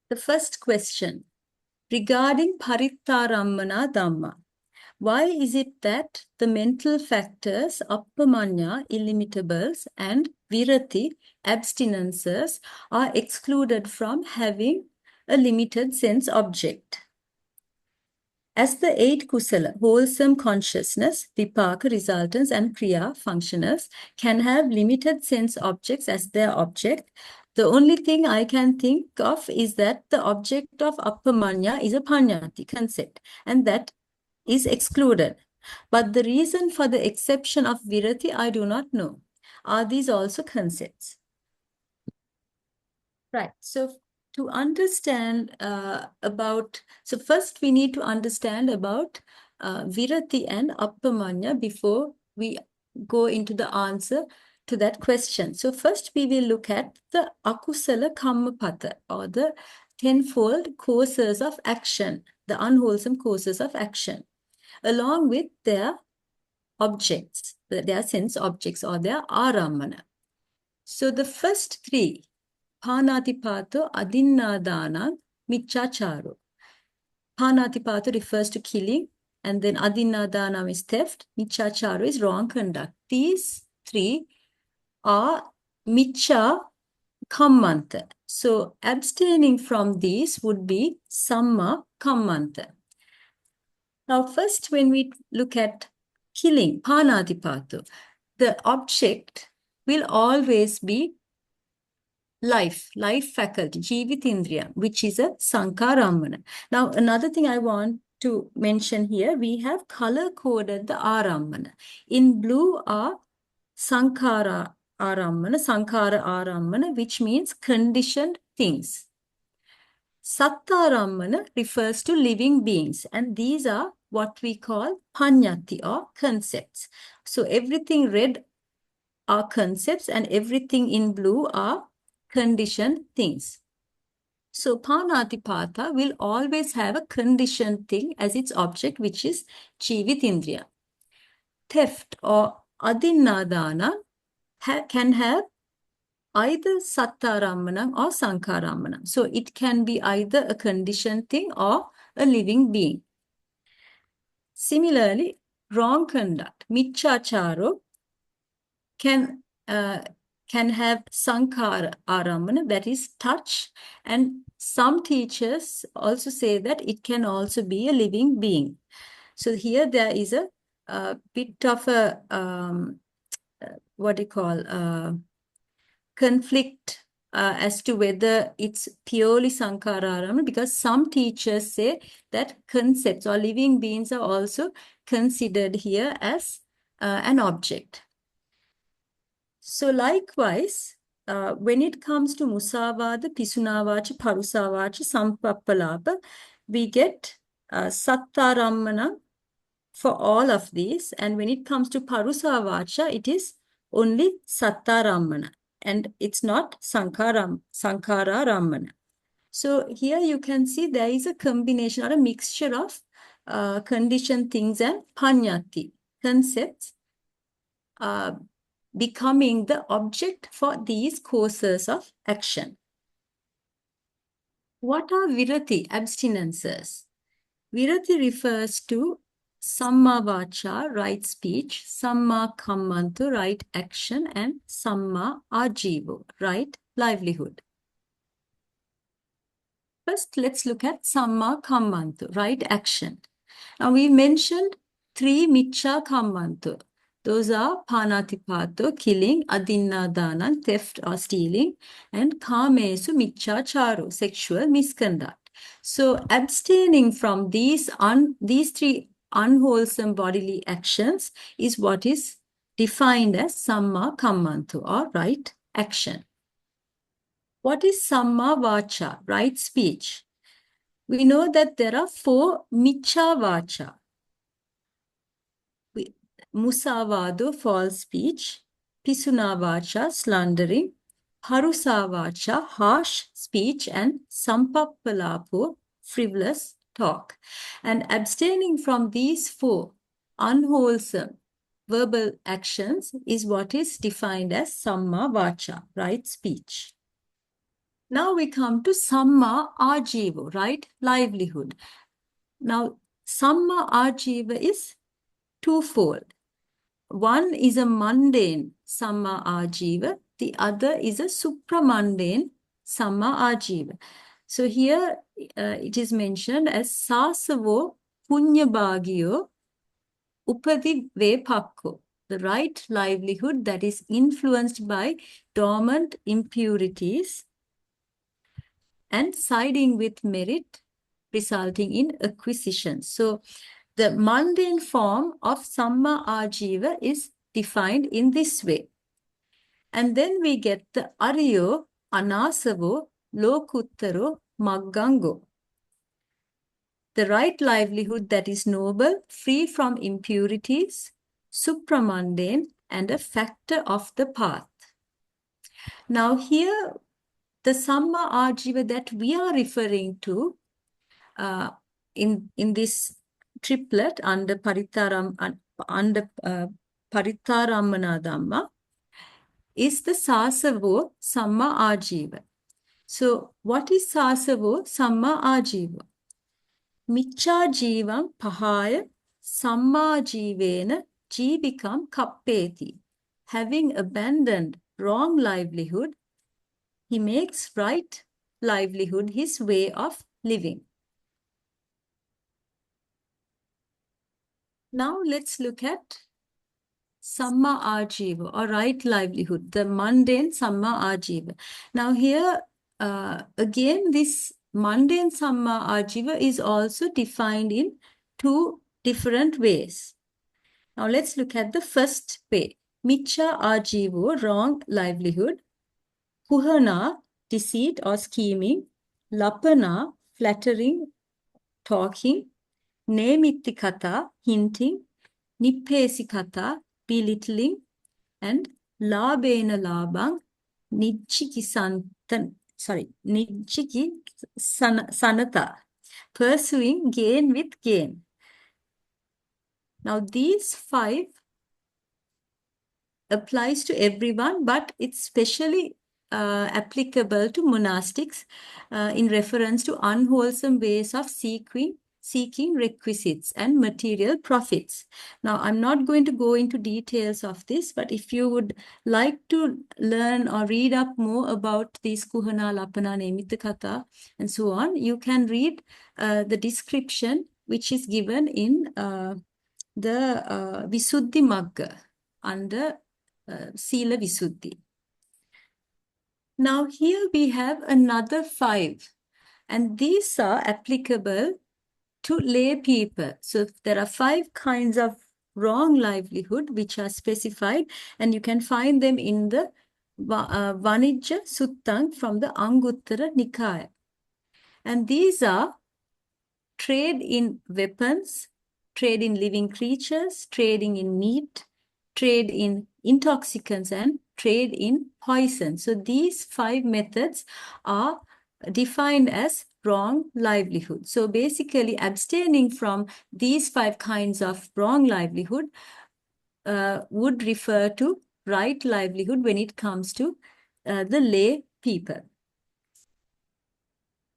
The first question regarding parittārammaṇā dhammā. Why is it that the mental factors Appamaññā, illimitables, and virati, abstinences, are excluded from having a limited sense object? As the 8 kusala, wholesome consciousness, Vipāka, resultants, and kriyā, functionals, can have limited sense objects as their object, the only thing I can think of is that the object of Appamaññā is a paññatti concept, and that is excluded. But the reason for the exception of virati, I do not know. Are these also concepts? Right. So to understand first we need to understand about virati and Appamaññā before we go into the answer to that question. So first we will look at the akusala kammapatha, or the tenfold causes of action, the unwholesome causes of action, along with their objects, their sense objects, or their ārammana. So the first three, pāṇatti adinnādānaṁ micchāchāro. Pāṇatti refers to killing, and then adinnādānaṁ is theft, micchāchāro is wrong conduct. These three are miccha kammanta. So abstaining from these would be samma kammanta. Now first, when we look at killing, pāṇatti, the object will always be life faculty, jivitindriya, which is a saṅkhārammana. Now another thing I want to mention here, we have color coded the ārammana. In blue are saṅkhāra ārammana, which means conditioned things. Sattā-rammana refers to living beings, and these are what we call paññatti, or concepts. So everything red are concepts, and everything in blue are conditioned things. So pāṇatti will always have a conditioned thing as its object, which is jivitindriya. Theft or adinnādānaṁ can have either sattā-rammana or saṅkhārammana. So it can be either a conditioned thing or a living being. Similarly, wrong conduct, micchāchāro, can have saṅkhārammana, that is touch, and some teachers also say that it can also be a living being. So here there is a bit of a conflict as to whether it's purely saṅkhārammana, because some teachers say that concepts or living beings are also considered here as an object. So likewise, when it comes to musāvāda, pisunāvāca, parusāvāca, sampappalāpa, we get sattā-rammana for all of these. And when it comes to parusāvāca, it is only sattā-rammana, and it's not saṅkhārammana. So here you can see there is a combination or a mixture of conditioned things and paññatti, concepts, becoming the object for these causes of action. What are virati, abstinences? Virati refers to samma vāca, right speech, samma kammantu, right action, and samma ajivo, right livelihood. First, let's look at samma kammantu, right action. Now, we mentioned 3 miccha kammantu. Those are pāṇatti, killing, adinnādānaṁ, theft or stealing, and kāmesu micchāchāro, sexual misconduct. So abstaining from these 3 unwholesome bodily actions is what is defined as samma kammantu, or right action. What is samma vāca, right speech? We know that there are 4 miccha vāca. Musāvādo, false speech, pisunāvāca, slandering, parusāvāca, harsh speech, and sampappalāpo, frivolous talk. And abstaining from these 4 unwholesome verbal actions is what is defined as samma vāca, right speech. Now we come to samma ajiva, right? Livelihood. Now, samma ajiva is twofold. One is a mundane samma ajiva, the other is a supramundane samma ajiva. So here it is mentioned as sāsavo puññabhāgyo upadi vepakko, the right livelihood that is influenced by dormant impurities and siding with merit, resulting in acquisition. So the mundane form of samma ajiva is defined in this way. And then we get the ariyo, anasavo, lokuttaro, maggango. The right livelihood that is noble, free from impurities, supramundane, and a factor of the path. Now here, the samma ajiva that we are referring to in this triplet under parittārammaṇā dhammā is the sāsavo samma ajiva. So what is sāsavo samma ajiva? Micchā jīvam pahāya samma jīvena jīvikam kappeti. Having abandoned wrong livelihood, he makes right livelihood his way of living. Now let's look at samma ajiva, or right livelihood, the mundane samma ajiva. Now here again, this mundane samma ajiva is also defined in two different ways. Now let's look at the first way. Micchā ajivo, wrong livelihood. Kuhana, deceit or scheming. Lapana, flattering, talking. Nemittikata, hinting. Nippesikata, belittling. And labena labang, sanata, pursuing gain with gain. Now these five applies to everyone, but it's specially applicable to monastics in reference to unwholesome ways of seeking requisites and material profits. Now, I'm not going to go into details of this, but if you would like to learn or read up more about these kuhana, lapana, nemittikata, and so on, you can read the description which is given in the Visuddhi Magga under Sila Visuddhi. Now here we have another five, and these are applicable to lay people. So there are five kinds of wrong livelihood which are specified, and you can find them in the Vanijja Suttam from the Anguttara Nikaya. And these are trade in weapons, trade in living creatures, trading in meat, trade in intoxicants, and trade in poison. So these five methods are defined as wrong livelihood. So basically abstaining from these five kinds of wrong livelihood would refer to right livelihood when it comes to the lay people.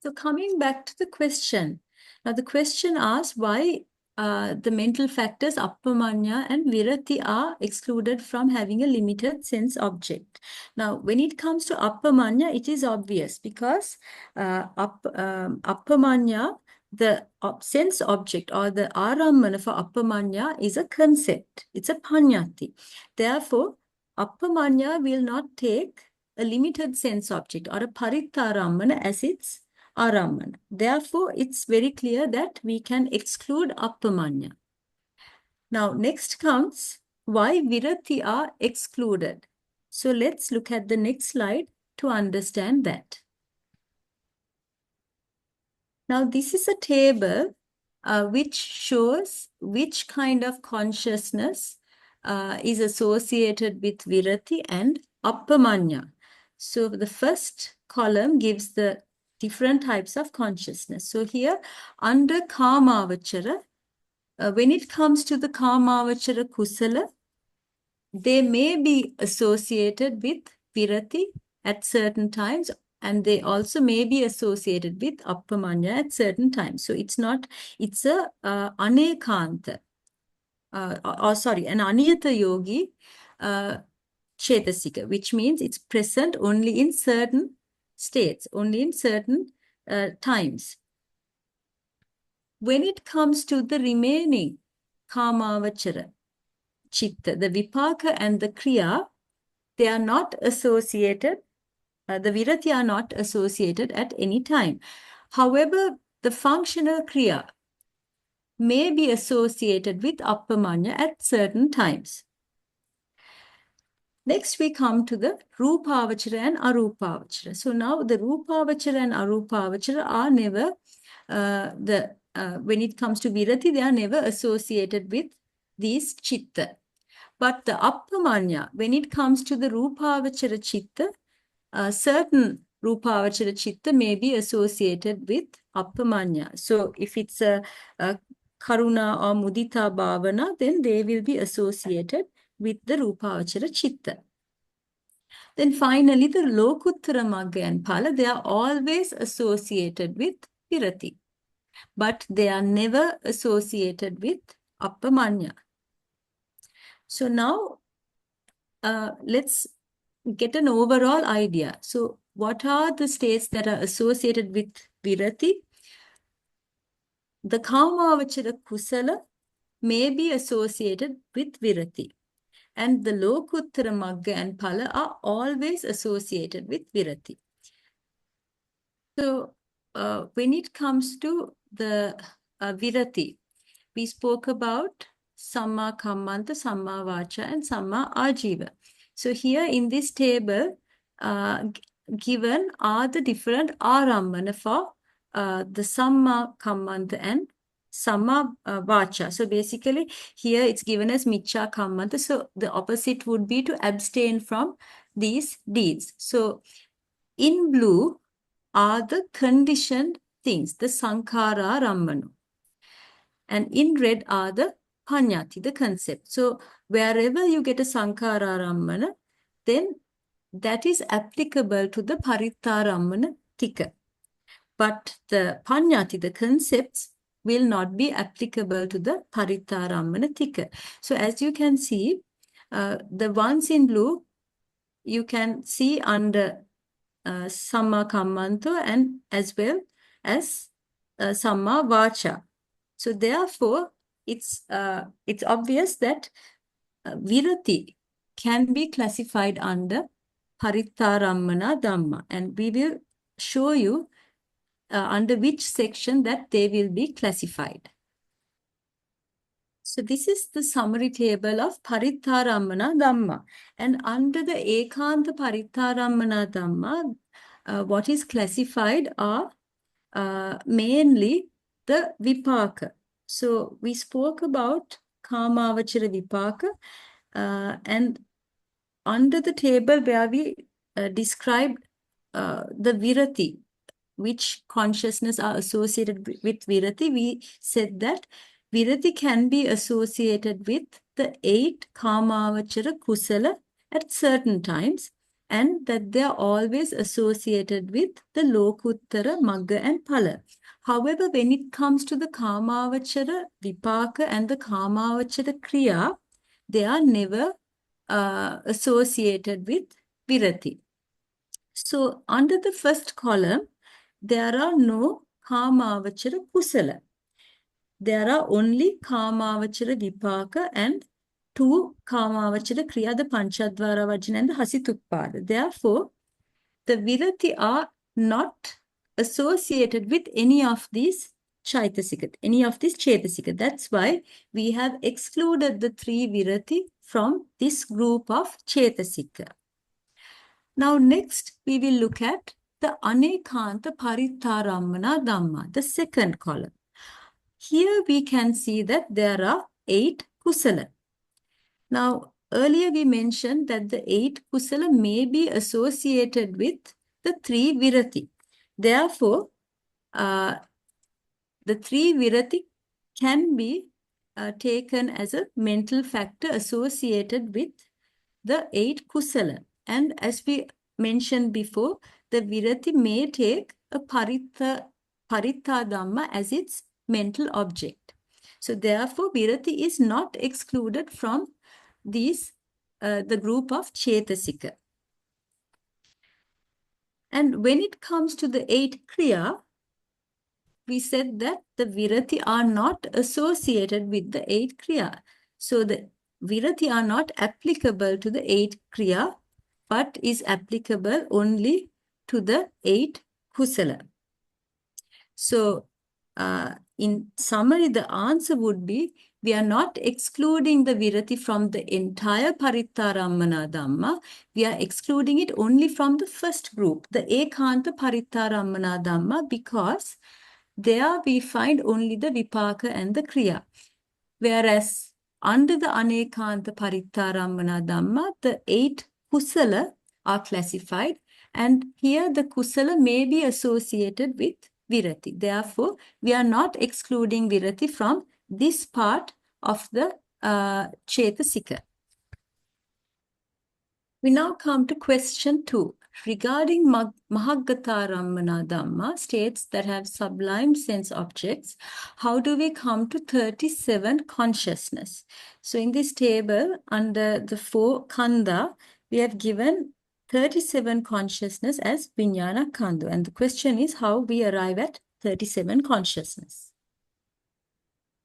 So coming back to the question. Now the question asks why the mental factors Appamaññā and virati are excluded from having a limited sense object. Now, when it comes to Appamaññā, it is obvious because Appamaññā, the sense object or the ārammana for Appamaññā is a concept. It's a paññatti. Therefore, Appamaññā will not take a limited sense object or a parittārammaṇā as its ārammana. Therefore, it's very clear that we can exclude Appamaññā. Now, next comes why virati are excluded. So, let's look at the next slide to understand that. Now, this is a table which shows which kind of consciousness is associated with virati and Appamaññā. So, the first column gives the different types of consciousness. So here under kāmāvachara, when it comes to the kāmāvachara kusala, they may be associated with virati at certain times, and they also may be associated with Appamaññā at certain times. So it's a anekanta, sorry, an aniyata yogi chetasika, which means it's present only in certain states, only in certain times. When it comes to the remaining kamavachara chitta, the Vipāka and the kriyā, they are not associated, the virati are not associated at any time. However, the functional kriyā may be associated with Appamaññā at certain times. Next, we come to the Rūpāvachara and Arūpāvachara. So now the Rūpāvachara and Arūpāvachara are never, when it comes to virati, they are never associated with these chitta. But the Appamaññā, when it comes to the Rūpāvachara chitta, certain Rūpāvachara chitta may be associated with Appamaññā. So if it's a karuna or mudita bhavana, then they will be associated with the Rūpāvachara chitta. Then finally, the Lokuttara Magga and Phala, they are always associated with virati, but they are never associated with Appamaññā. So now, let's get an overall idea. So what are the states that are associated with virati? The kamavachara kusala may be associated with virati, and the lokuttara magga and phala are always associated with virati. So when it comes to the virati, we spoke about samma kammanta, samma vacha, and samma ajiva. So here in this table, given are the different arammana for the samma kammanta and samma vacha. So basically here it's given as miccha kammanta. So the opposite would be to abstain from these deeds. So in blue are the conditioned things, the saṅkhārārammana. And in red are the paññatti, the concept. So wherever you get a saṅkhārārammana, then that is applicable to the parittārammaṇā tika. But the paññatti, the concepts, will not be applicable to the parittārammaṇā tika. So as you can see, the ones in blue, you can see under samma kammanto and as well as samma vacha. So therefore, it's obvious that virati can be classified under parittārammaṇā dhammā, and we will show you under which section that they will be classified. So this is the summary table of parittārammaṇā dhammā, and under the ekanta parittārammaṇā dhammā, what is classified are mainly the Vipāka. So we spoke about kamavachara Vipāka, and under the table where we described the virati, which consciousness are associated with virati, we said that virati can be associated with the 8 kamavachara kusala at certain times, and that they are always associated with the lokuttara magga and phala. However, when it comes to the kamavachara Vipāka and the kamavachara kriyā, they are never associated with virati. So under the first column, there are no kamavachara kusala. There are only kamavachara Vipāka and 2 kamavachara kriyā, the panchadvara vajana and the hasituppada. Therefore, the virati are not associated with any of these chaitasika, any of these chetasika. That's why we have excluded the 3 virati from this group of chetasika. Now next we will look at the anekanta parittārammaṇā dhammā, the second column. Here we can see that there are 8 kusala. Now earlier we mentioned that the 8 kusala may be associated with the 3 virati. Therefore, the 3 virati can be taken as a mental factor associated with the 8 kusala. And as we mentioned before, the virati may take a parittārammaṇā as its mental object. So therefore, virati is not excluded from these, the group of cetasika. And when it comes to the 8 kriyā, we said that the virati are not associated with the 8 kriyā. So the virati are not applicable to the 8 kriyā, but is applicable only to the 8 kusala. So in summary, the answer would be, we are not excluding the virati from the entire parittārammaṇā dhammā. We are excluding it only from the first group, the ekānta parittārammaṇā dhammā, because there we find only the Vipāka and the kriyā. Whereas under the anekānta parittārammaṇā dhammā, the 8 kusala are classified, and here the kusala may be associated with virati. Therefore, we are not excluding virati from this part of the cetasika. We now come to question 2. Regarding Mahaggatārammaṇā dhammā, states that have sublime sense objects, how do we come to 37 consciousness? So in this table, under the 4 khandha, we have given 37 consciousness as viññāna khandha. And the question is how we arrive at 37 consciousness.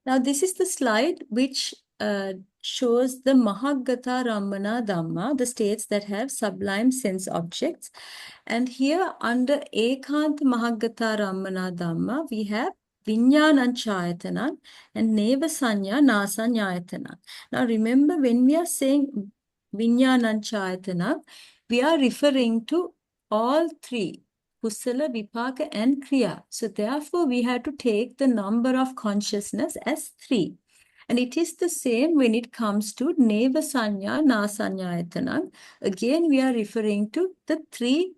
Now this is the slide which shows the Mahaggatārammaṇā dhammā, the states that have sublime sense objects. And here under ekānta Mahaggatārammaṇā dhammā, we have viññānañcāyataṇā and neva saññā nasaññāyataṇā. Now remember, when we are saying viññānañcāyataṇā, we are referring to all 3, kusala, vipāka and kriyā. So therefore, we have to take the number of consciousness as 3. And it is the same when it comes to neva saññā nasaññāyataṇā. Again, we are referring to the 3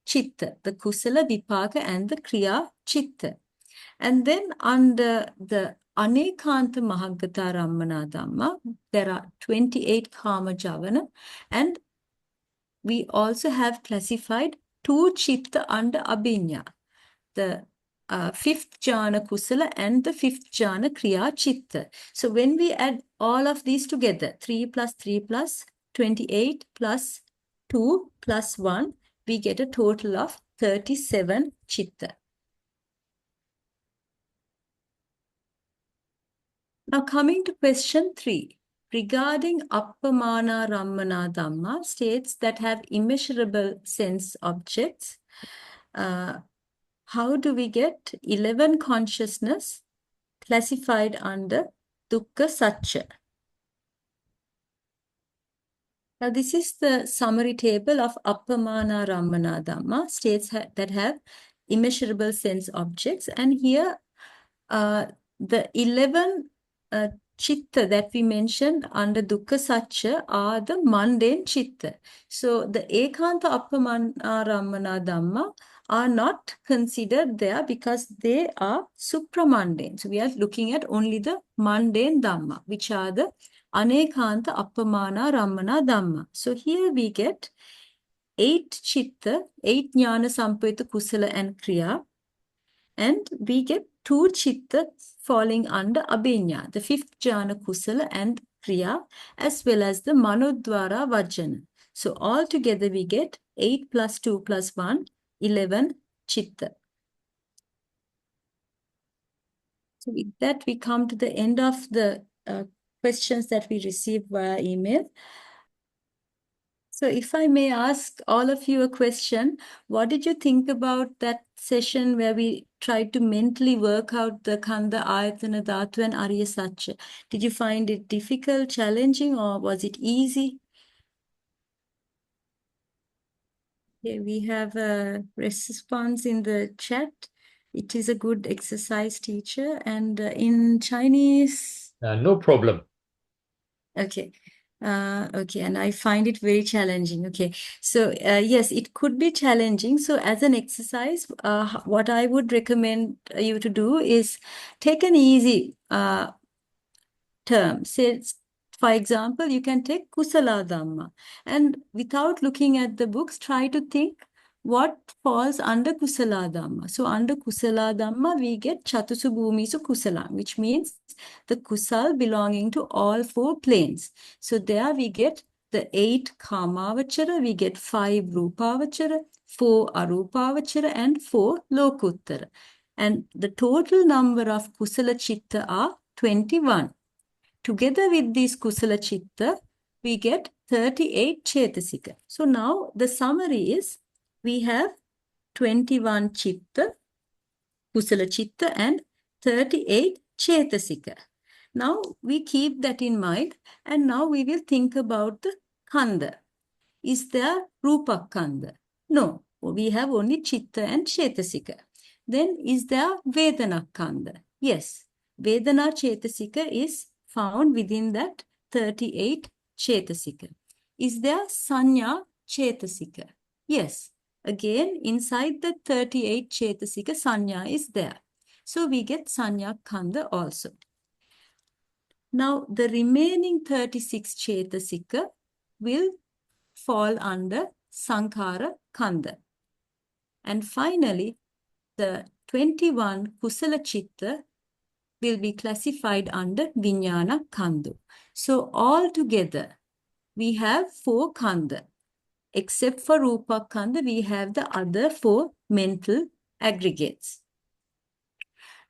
chitta, the kusala, vipāka and the kriyā chitta. And then under the anekānta Mahaggatārammaṇā dhammā, there are 28 kama javana, and we also have classified 2 chitta under abhiññā, the 5th jhana kusala and the 5th jhana kriyā chitta. So when we add all of these together, 3 plus 3 plus 28 plus 2 plus 1, we get a total of 37 chitta. Now coming to question 3. Regarding Appamāṇārammaṇā dhammā, states that have immeasurable sense objects, how do we get 11 consciousness classified under dukkha sacca? Now this is the summary table of Appamāṇārammaṇā dhammā, states that have immeasurable sense objects, and here the 11 chitta that we mentioned under dukkha sacca are the mundane chitta. So the ekānta Appamāṇārammaṇā dhammā are not considered there because they are supramundane. So we are looking at only the mundane dhamma, which are the anekānta Appamāṇārammaṇā dhammā. So here we get 8 chitta, 8 jnana sampayita kusala and kriyā, and we get 2 chitta falling under abhiññā, the 5th jhana kusala and kriyā, as well as the manodvara vajjana. So altogether we get 8 plus 2 plus 1, 11 chitta. So with that, we come to the end of the questions that we received via email. So if I may ask all of you a question, what did you think about that session where we tried to mentally work out the khandha, ayatana, dhatu and arya sacca? Did you find it difficult, challenging, or was it easy? Okay, we have a response in the chat. It is a good exercise, teacher. And in Chinese? No problem. Okay. Okay, and I find it very challenging. Okay, so yes, it could be challenging. So as an exercise, what I would recommend you to do is take an easy term. Say, For example, you can take kusala dhamma, and without looking at the books, try to think what falls under kusala dhamma. So under kusala dhamma, we get chatusu bhumisu kusala, which means the kusal belonging to all 4 planes. So there we get the 8 kamavachara, we get 5 rupavachara, 4 arupavachara, and 4 lokuttara. And the total number of kusala chitta are 21. Together with these kusala chitta, we get 38 chetasika. So now the summary is, we have 21 chitta, kusala chitta, and 38 chetasika. Now we keep that in mind, and now we will think about the kanda. Is there rupa kanda? No, we have only chitta and chetasika. Then is there vedana kanda? Yes, vedana chetasika is found within that 38 chetasika. Is there sanya chetasika? Yes, again inside the 38 chetasika, sanya is there. So we get sanya kanda also. Now the remaining 36 chetasika will fall under sankhara kanda. And finally, the 21 kusala chitta will be classified under vijnana kanda. So altogether, we have 4 kanda. Except for rupa kanda, we have the other 4 mental aggregates.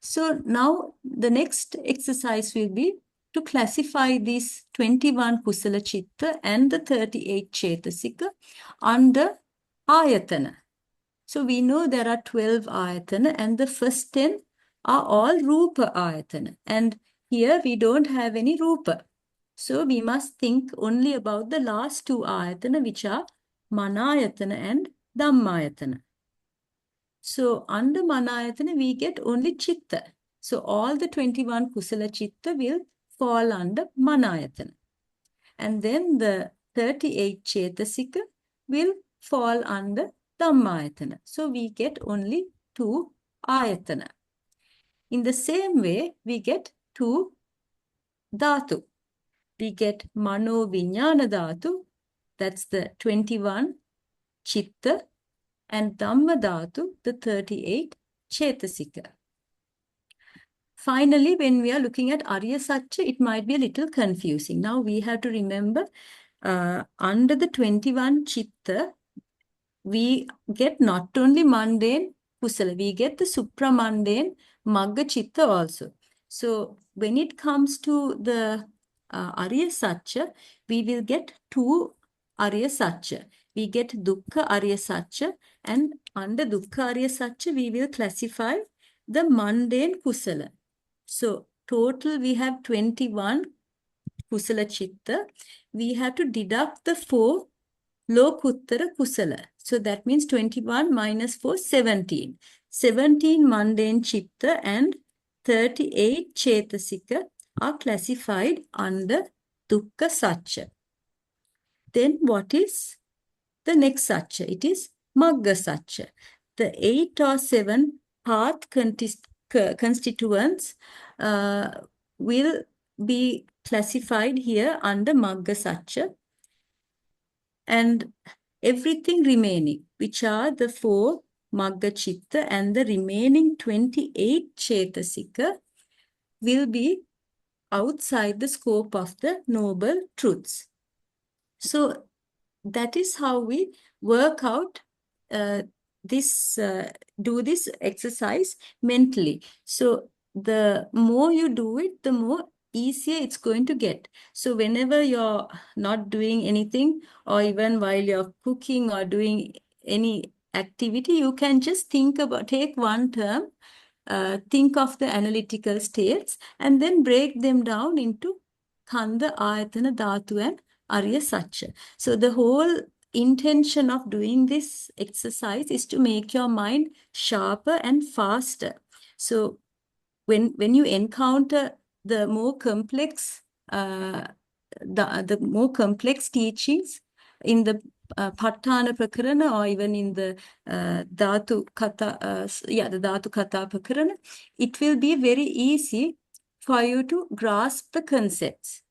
So now the next exercise will be to classify these 21 kusala chitta and the 38 chetasika under ayatana. So we know there are 12 ayatana, and the first 10 are all rupa ayatana. And here we don't have any rupa. So we must think only about the last 2 ayatana, which are manayatana and dhammayatana. So under manayatana, we get only chitta. So all the 21 kusala chitta will fall under manayatana. And then the 38 chetasika will fall under dhammayatana. So we get only 2 ayatana. In the same way, we get 2 dhatu. We get mano vijnana dhatu, that's the 21 chitta, and dhamma dhatu, the 38 chetasika. Finally, when we are looking at Arya Sacca, it might be a little confusing. Now we have to remember, under the 21 chitta, we get not only mundane kusala, we get the supramundane magga chitta also. So when it comes to the Arya Sacca, we will get 2 Arya Sacca. We get dukkha Arya Sacca, and under dukkha Arya Sacca, we will classify the mundane kusala. So total we have 21 kusala chitta. We have to deduct the 4 lokuttara kusala. So that means 21 minus 4, 17. 17 mundane chitta and 38 chetasika are classified under dukkha sacca. Then what is the next sacca? It is magga sacca. The 8 or 7 path constituents will be classified here under magga sacca, and everything remaining, which are the 4 magga chitta and the remaining 28 chetasika, will be outside the scope of the noble truths. So that is how we work out do this exercise mentally. So the more you do it, the more easier it's going to get. So whenever you're not doing anything, or even while you're cooking or doing any activity, you can just take one term, think of the analytical states, and then break them down into kanda, ayatana, dhatu, and Arya Sacca. So the whole intention of doing this exercise is to make your mind sharper and faster. So when you encounter the more complex more complex teachings in the Patthana Prakarana, or even in the Dhatu Katha, the Dhatu Katha Prakarana, it will be very easy for you to grasp the concepts.